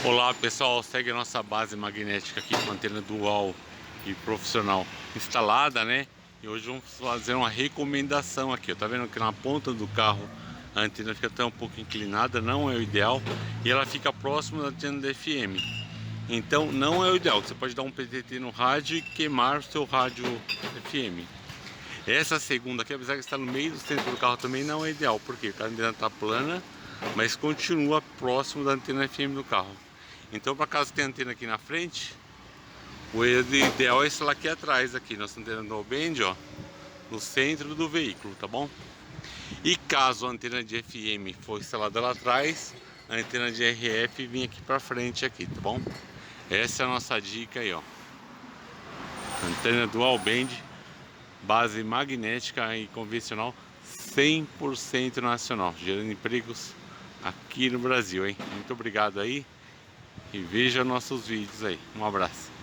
Olá pessoal, segue a nossa base magnética aqui com antena dual e profissional instalada, né? E hoje vamos fazer uma recomendação aqui. Tá vendo que na ponta do carro a antena fica até um pouco inclinada, não é o ideal, e ela fica próxima da antena da FM. Então não é o ideal. Você pode dar um PTT no rádio e queimar o seu rádio FM. Essa segunda aqui, apesar de estar no meio do centro do carro, também não é ideal, porque a antena está plana, mas continua próximo da antena FM do carro. Então, para caso tenha antena aqui na frente, o ideal é instalar aqui atrás, aqui, nossa antena no band, ó, no centro do veículo, tá bom? E caso a antena de FM for instalada lá atrás, a antena de RF vem aqui para frente, aqui, tá bom? Essa é a nossa dica aí, ó. Antena dual band, base magnética e convencional, 100% nacional, gerando empregos aqui no Brasil, hein? Muito obrigado aí. E veja nossos vídeos aí. Um abraço.